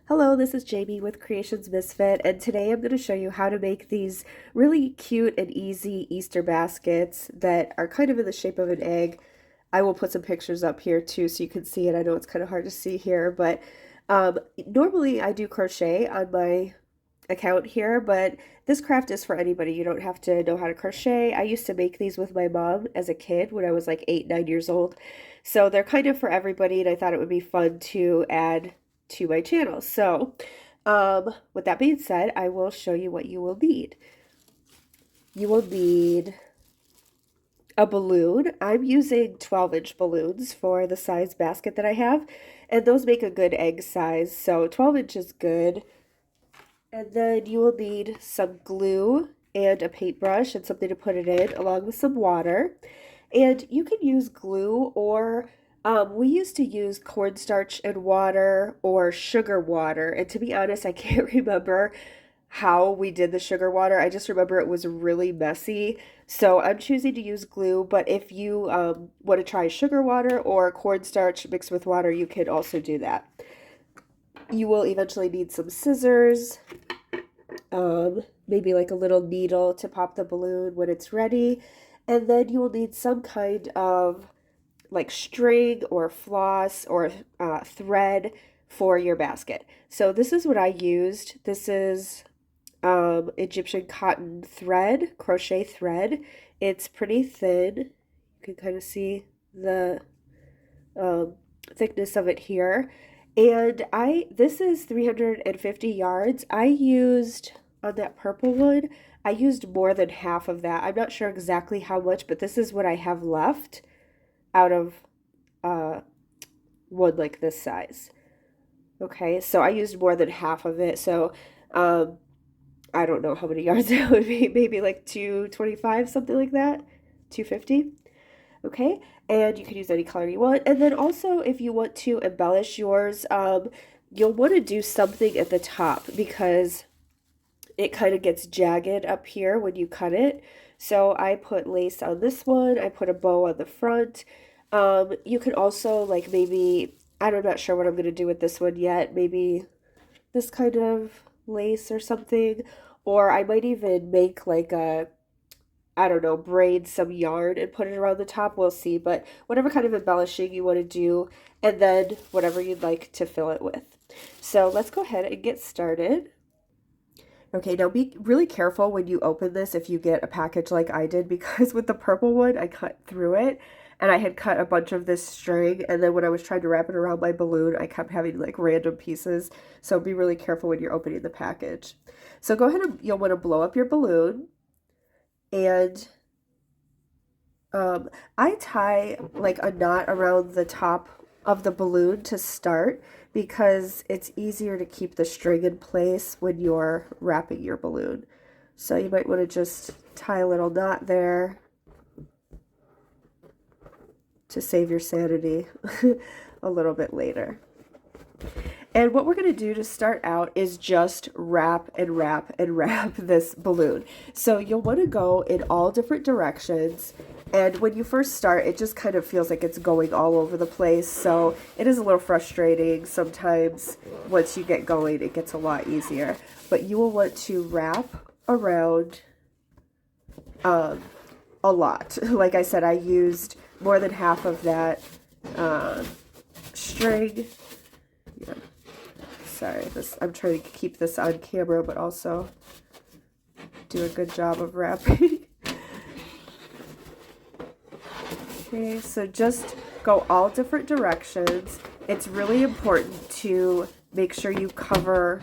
Hello, this is Jamie with Creations Misfit, and today I'm going to show you how to make these really cute and easy Easter baskets that are kind of in the shape of an egg. I will put some pictures up here too so you can see it. I know it's kind of hard to see here, but normally I do crochet on my account here, but this craft is for anybody. You don't have to know how to crochet. I used to make these with my mom as a kid when I was like 8, 9 years old. So they're kind of for everybody, and I thought it would be fun to add to my channel. So, with that being said, I will show you what you will need. You will need a balloon. I'm using 12-inch balloons for the size basket that I have, and those make a good egg size, so 12 inch is good. And then you will need some glue and a paintbrush and something to put it in, along with some water. And you can use glue or we used to use cornstarch and water or sugar water. And to be honest, I can't remember how we did the sugar water. I just remember it was really messy. So I'm choosing to use glue, but if you want to try sugar water or cornstarch mixed with water, you can also do that. You will eventually need some scissors, maybe like a little needle to pop the balloon when it's ready. And then you will need some kind of like string or floss or thread for your basket. So this is what I used. This is Egyptian cotton thread, crochet thread. It's pretty thin. You can kind of see the thickness of it here. And this is 350 yards. I used, on that purple one, I used more than half of that. I'm not sure exactly how much, but this is what I have left out of one like this size. Okay, so I used more than half of it. So I don't know how many yards that would be, maybe like 225, something like that, 250. Okay, and you can use any color you want. And then also, if you want to embellish yours, you'll want to do something at the top because it kind of gets jagged up here when you cut it. So I put lace on this one. I put a bow on the front. You can also like maybe, I'm not sure what I'm going to do with this one yet. Maybe this kind of lace or something. Or I might even make like a, I don't know, braid some yarn and put it around the top. We'll see. But whatever kind of embellishing you want to do, and then whatever you'd like to fill it with. So let's go ahead and get started. Okay, now be really careful when you open this if you get a package like I did, because with the purple one, I cut through it and I had cut a bunch of this string, and then when I was trying to wrap it around my balloon, I kept having like random pieces. So be really careful when you're opening the package. So go ahead and you'll want to blow up your balloon, and I tie like a knot around the top of the balloon to start because it's easier to keep the string in place when you're wrapping your balloon. So you might want to just tie a little knot there to save your sanity a little bit later. And what we're going to do to start out is just wrap and wrap and wrap this balloon. So you'll want to go in all different directions. And when you first start, it just kind of feels like it's going all over the place. So it is a little frustrating sometimes. Once you get going, it gets a lot easier. But you will want to wrap around a lot. Like I said, I used more than half of that string. Yeah. Sorry, I'm trying to keep this on camera, but also do a good job of wrapping. Okay, so just go all different directions. It's really important to make sure you cover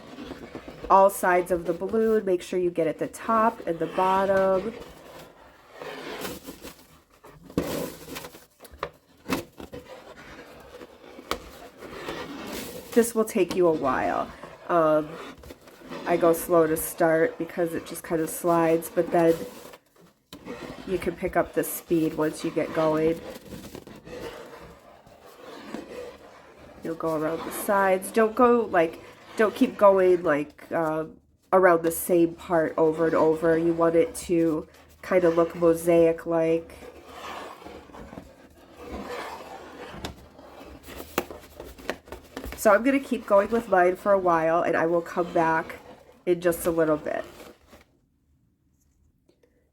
all sides of the balloon. Make sure you get at the top and the bottom. This will take you a while. I go slow to start because it just kind of slides, but then you can pick up the speed once you get going. You'll go around the sides. Don't keep going like around the same part over and over. You want it to kind of look mosaic-like. So I'm going to keep going with mine for a while, and I will come back in just a little bit.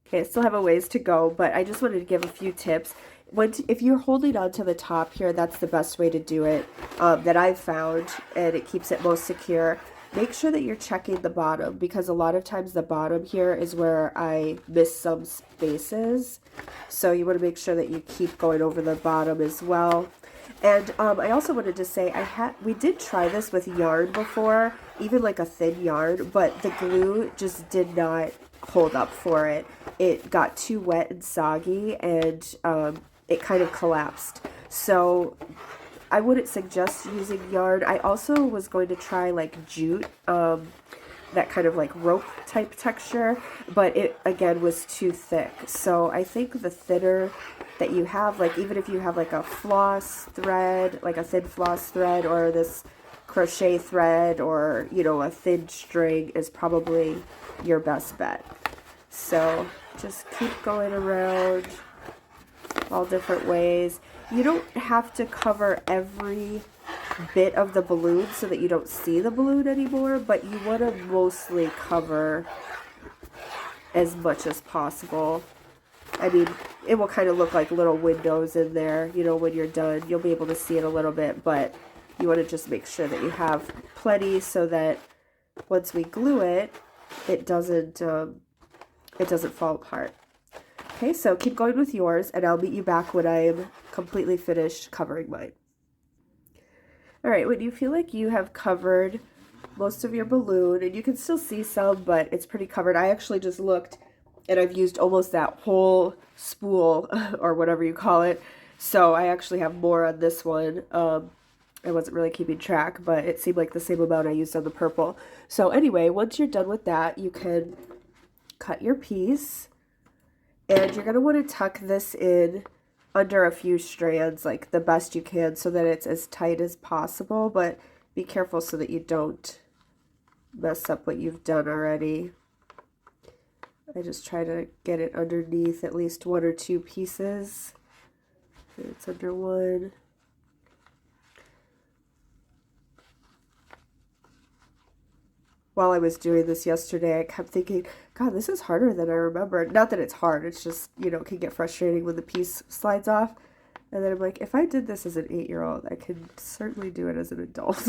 Okay, I still have a ways to go, but I just wanted to give a few tips. If you're holding on to the top here, that's the best way to do it that I've found, and it keeps it most secure. Make sure that you're checking the bottom, because a lot of times the bottom here is where I miss some spaces. So you want to make sure that you keep going over the bottom as well. And I also wanted to say we did try this with yarn before, even like a thin yarn, but the glue just did not hold up for it. It got too wet and soggy, and it kind of collapsed. So I wouldn't suggest using yarn. I also was going to try like jute, that kind of like rope type texture, but it again was too thick. So I think the thinner that you have, like even if you have like a floss thread, like a thin floss thread, or this crochet thread, or you know, a thin string, is probably your best bet. So just keep going around all different ways. You don't have to cover every bit of the balloon so that you don't see the balloon anymore, but you want to mostly cover as much as possible. I mean, it will kind of look like little windows in there, you know, when you're done. You'll be able to see it a little bit, but you want to just make sure that you have plenty so that once we glue it, it doesn't fall apart. Okay, so keep going with yours, and I'll meet you back when I'm completely finished covering mine. All right, when you feel like you have covered most of your balloon, and you can still see some, but it's pretty covered. I actually just looked, and I've used almost that whole spool, or whatever you call it. So I actually have more on this one. I wasn't really keeping track, but it seemed like the same amount I used on the purple. So anyway, once you're done with that, you can cut your piece. And you're going to want to tuck this in under a few strands, like the best you can, so that it's as tight as possible, but be careful so that you don't mess up what you've done already. I just try to get it underneath at least one or two pieces. It's under one. While I was doing this yesterday, I kept thinking, God, this is harder than I remembered. Not that it's hard, it's just, you know, it can get frustrating when the piece slides off. And then I'm like, if I did this as an 8-year-old, I could certainly do it as an adult.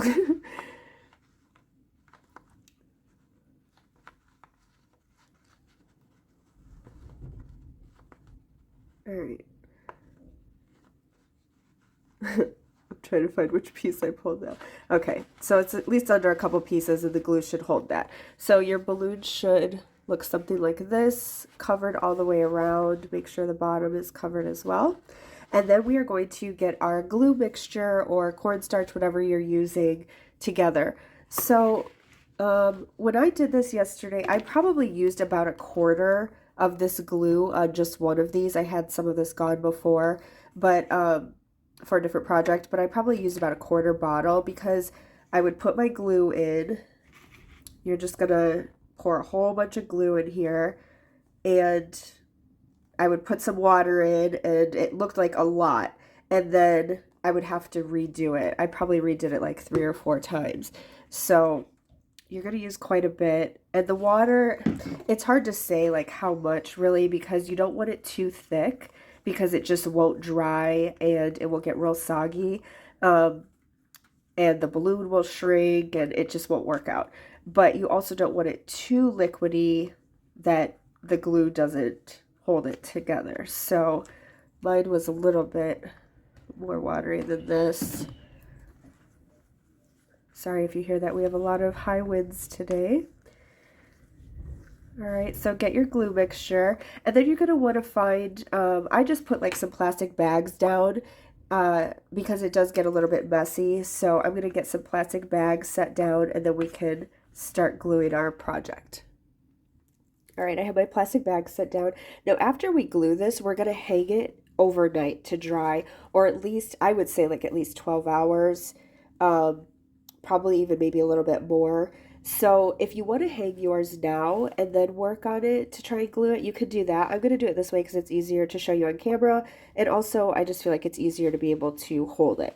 All right. I'm trying to find which piece I pulled out. Okay, so it's at least under a couple pieces, and the glue should hold that. So your balloon should look something like this, covered all the way around. Make sure the bottom is covered as well. And then we are going to get our glue mixture or cornstarch, whatever you're using, together. So when I did this yesterday, I probably used about a quarter of this glue on just one of these. I had some of this gone before, but for a different project, but I probably used about a quarter bottle, because I would put my glue in. You're just gonna pour a whole bunch of glue in here, and I would put some water in, and it looked like a lot, and then I would have to redo it. I probably redid it like 3 or 4 times. So you're going to use quite a bit. And the water, it's hard to say like how much really, because you don't want it too thick, because it just won't dry and it will get real soggy. And the balloon will shrink and it just won't work out. But you also don't want it too liquidy that the glue doesn't hold it together. So mine was a little bit more watery than this. Sorry if you hear that. We have a lot of high winds today. All right, so get your glue mixture, and then you're going to want to find, I just put like some plastic bags down because it does get a little bit messy. So I'm going to get some plastic bags set down, and then we can start gluing our project. All right, I have my plastic bag set down. Now, after we glue this, we're going to hang it overnight to dry, or at least, I would say like at least 12 hours, probably even maybe a little bit more. So if you want to hang yours now and then work on it to try and glue it, you could do that. I'm going to do it this way because it's easier to show you on camera. And also, I just feel like it's easier to be able to hold it.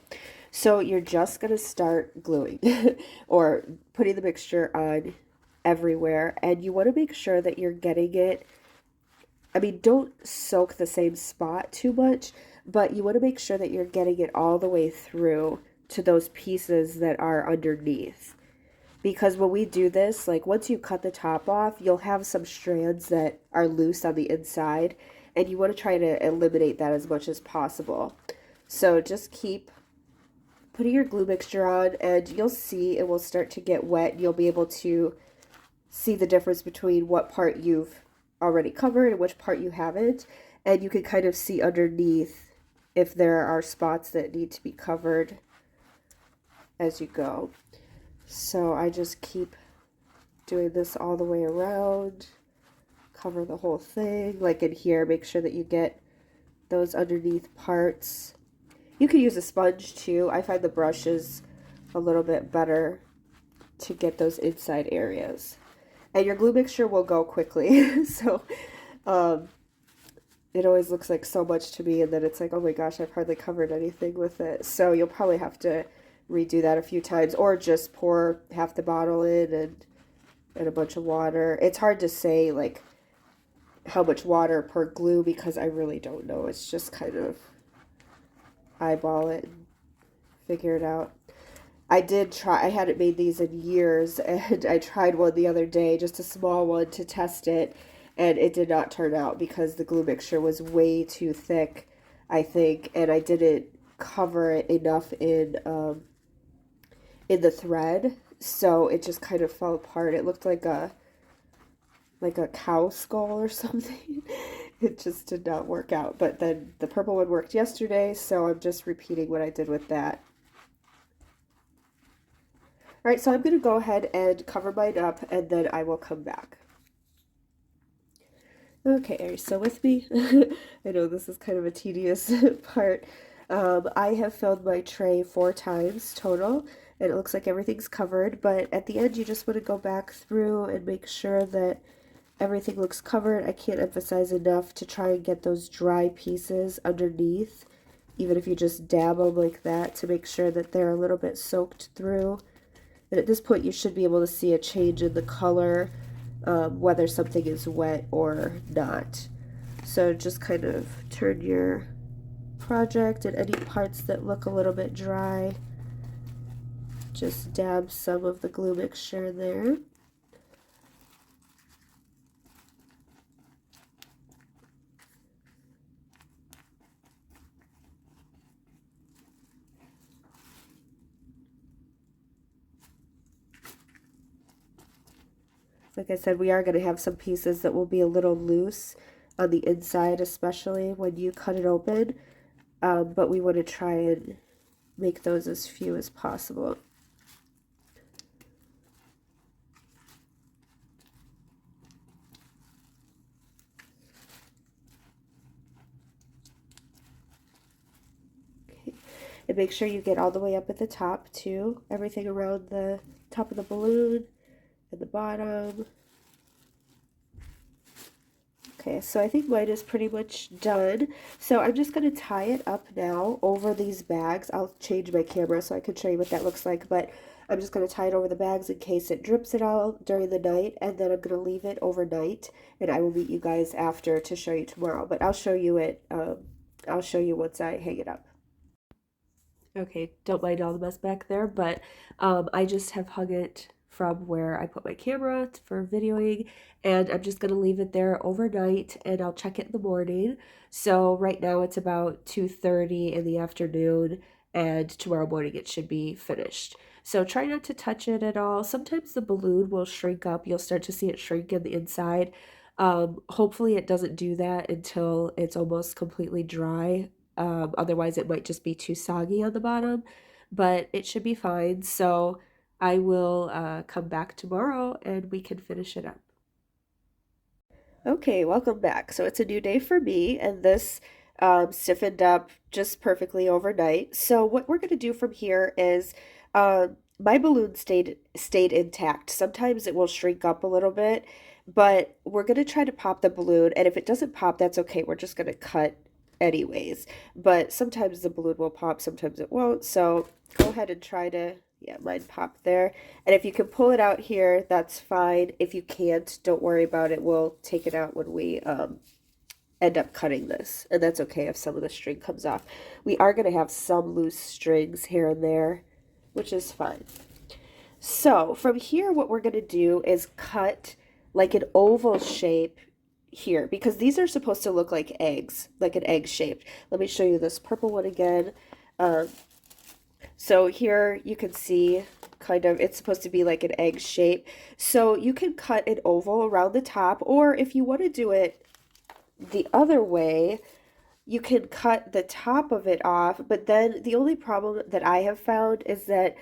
So you're just going to start gluing or putting the mixture on everywhere. And you want to make sure that you're getting it. I mean, don't soak the same spot too much, but you want to make sure that you're getting it all the way through to those pieces that are underneath. Because when we do this, like once you cut the top off, you'll have some strands that are loose on the inside, and you want to try to eliminate that as much as possible. So just keep putting your glue mixture on, and you'll see it will start to get wet. You'll be able to see the difference between what part you've already covered and which part you haven't, and you can kind of see underneath if there are spots that need to be covered as you go. So I just keep doing this all the way around, cover the whole thing, like in here, make sure that you get those underneath parts. You can use a sponge too. I find the brush is a little bit better to get those inside areas. And your glue mixture will go quickly. So it always looks like so much to me, and then it's like, oh my gosh, I've hardly covered anything with it. So you'll probably have to redo that a few times, or just pour half the bottle in and a bunch of water. It's hard to say like how much water per glue because I really don't know. It's just kind of eyeball it and figure it out. I did try, I hadn't made these in years, and I tried one the other day, just a small one to test it, and it did not turn out because the glue mixture was way too thick, I think, and I didn't cover it enough in the thread, so it just kind of fell apart. It looked like a cow skull or something. It just did not work out. But then the purple one worked yesterday, so I'm just repeating what I did with that. All right, so I'm going to go ahead and cover mine up, and then I will come back. Okay, are you still with me? I know this is kind of a tedious part. I have filled my tray 4 times total, and it looks like everything's covered, but at the end you just want to go back through and make sure that everything looks covered. I can't emphasize enough to try and get those dry pieces underneath, even if you just dab them like that, to make sure that they're a little bit soaked through. And at this point you should be able to see a change in the color, whether something is wet or not. So just kind of turn your project, and any parts that look a little bit dry, just dab some of the glue mixture there. Like I said, we are going to have some pieces that will be a little loose on the inside, especially when you cut it open, but we want to try and make those as few as possible. Okay. And make sure you get all the way up at the top too, everything around the top of the balloon and the bottom. Okay, so I think mine is pretty much done. So I'm just going to tie it up now over these bags. I'll change my camera so I can show you what that looks like, but I'm just going to tie it over the bags in case it drips at all during the night, and then I'm going to leave it overnight, and I will meet you guys after to show you tomorrow, but I'll show you it, I'll show you once I hang it up. Okay, don't mind all the mess back there, but I just have hung it from where I put my camera for videoing, and I'm just gonna leave it there overnight, and I'll check it in the morning. So right now it's about 2:30 in the afternoon, and tomorrow morning it should be finished. So try not to touch it at all. Sometimes the balloon will shrink up. You'll start to see it shrink in the inside. Hopefully it doesn't do that until it's almost completely dry. Otherwise it might just be too soggy on the bottom, but it should be fine. So I will come back tomorrow and we can finish it up. Okay, welcome back. So it's a new day for me, and this stiffened up just perfectly overnight. So what we're going to do from here is my balloon stayed intact. Sometimes it will shrink up a little bit, but we're going to try to pop the balloon, and if it doesn't pop, that's okay. We're just going to cut anyways. But sometimes the balloon will pop, sometimes it won't. So go ahead and try to, yeah, mine popped there. And if you can pull it out here, that's fine. If you can't, don't worry about it. We'll take it out when we end up cutting this. And that's okay if some of the string comes off. We are going to have some loose strings here and there, which is fine. So from here, what we're going to do is cut like an oval shape here, because these are supposed to look like eggs, like an egg shaped. Let me show you this purple one again. So here you can see kind of, it's supposed to be like an egg shape. So you can cut an oval around the top, or if you want to do it the other way, you can cut the top of it off. But then the only problem that I have found is that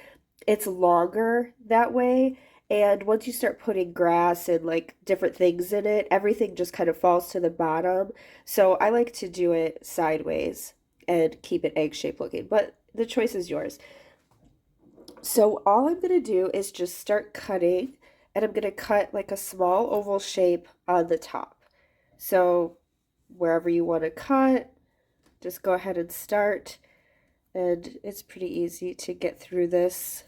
it's longer that way. And once you start putting grass and like different things in it, everything just kind of falls to the bottom. So I like to do it sideways and keep it egg shaped looking, but the choice is yours. So all I'm going to do is just start cutting, and I'm going to cut like a small oval shape on the top. So wherever you want to cut, just go ahead and start. And it's pretty easy to get through this.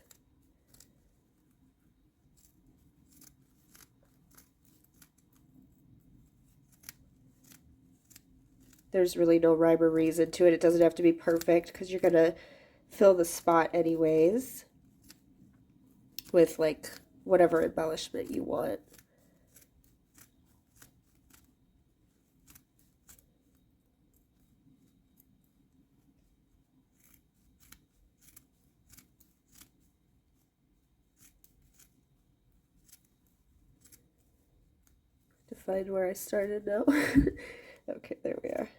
There's really no rhyme or reason to it. It doesn't have to be perfect because you're going to fill the spot anyways with like whatever embellishment you want. To find where I started now. Okay, there we are.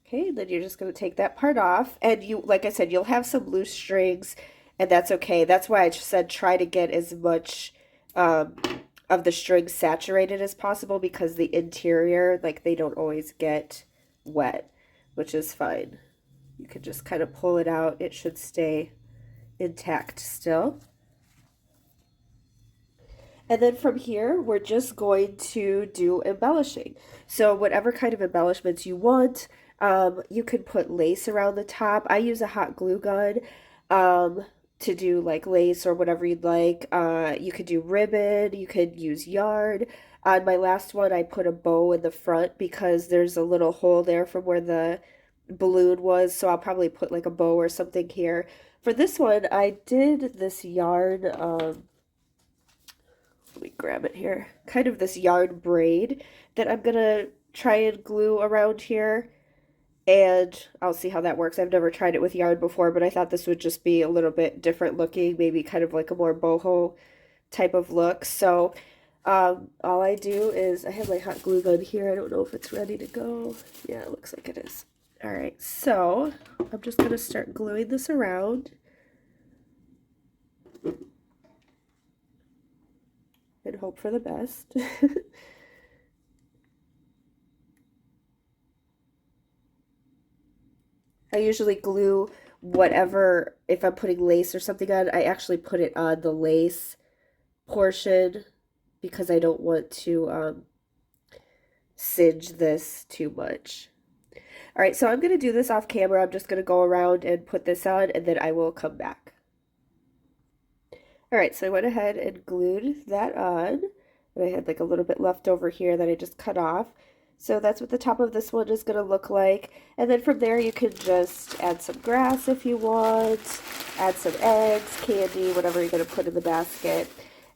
Okay, then you're just going to take that part off, and you, like I said, you'll have some loose strings, and that's okay. That's why I just said try to get as much um, of the string saturated as possible, because the interior, like, they don't always get wet, which is fine. You can just kind of pull it out. It should stay intact still. And then from here, we're just going to do embellishing. So whatever kind of embellishments you want, you could put lace around the top. I use a hot glue gun to do like lace or whatever you'd like. You could do ribbon, you could use yarn. On my last one, I put a bow in the front because there's a little hole there from where the balloon was, so I'll probably put like a bow or something here. For this one, I did this yarn, let me grab it here, kind of this yarn braid that I'm gonna try and glue around here, and I'll see how that works. I've never tried it with yarn before, but I thought this would just be a little bit different looking, maybe kind of like a more boho type of look. So all I do is, I have my hot glue gun here. I don't know if it's ready to go. Yeah, it looks like it is. All right, so I'm just gonna start gluing this around. And hope for the best. I usually glue whatever, if I'm putting lace or something on, I actually put it on the lace portion because I don't want to singe this too much. All right, so I'm going to do this off camera. I'm just going to go around and put this on, and then I will come back. All right, so I went ahead and glued that on, and I had like a little bit left over here that I just cut off. So that's what the top of this one is going to look like. And then from there, you can just add some grass if you want, add some eggs, candy, whatever you're going to put in the basket.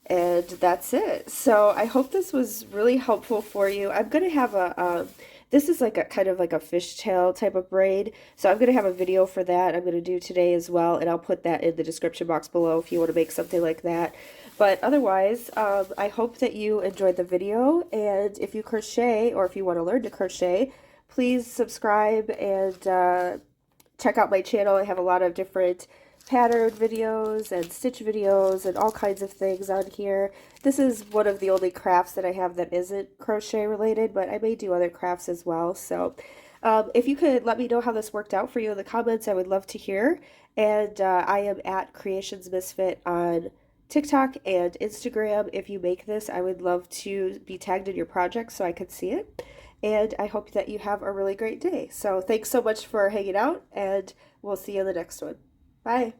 And that's it. So I hope this was really helpful for you. I'm going to have a, this is like a kind of like a fishtail type of braid. So I'm going to have a video for that I'm going to do today as well. And I'll put that in the description box below if you want to make something like that. But otherwise, I hope that you enjoyed the video. And if you crochet, or if you want to learn to crochet, please subscribe and check out my channel. I have a lot of different pattern videos and stitch videos and all kinds of things on here. This is one of the only crafts that I have that isn't crochet related, but I may do other crafts as well. So if you could let me know how this worked out for you in the comments, I would love to hear. And I am at Creations Misfit on TikTok and Instagram. If you make this, I would love to be tagged in your project so I could see it. and I hope that you have a really great day. So thanks so much for hanging out, and we'll see you in the next one. Bye.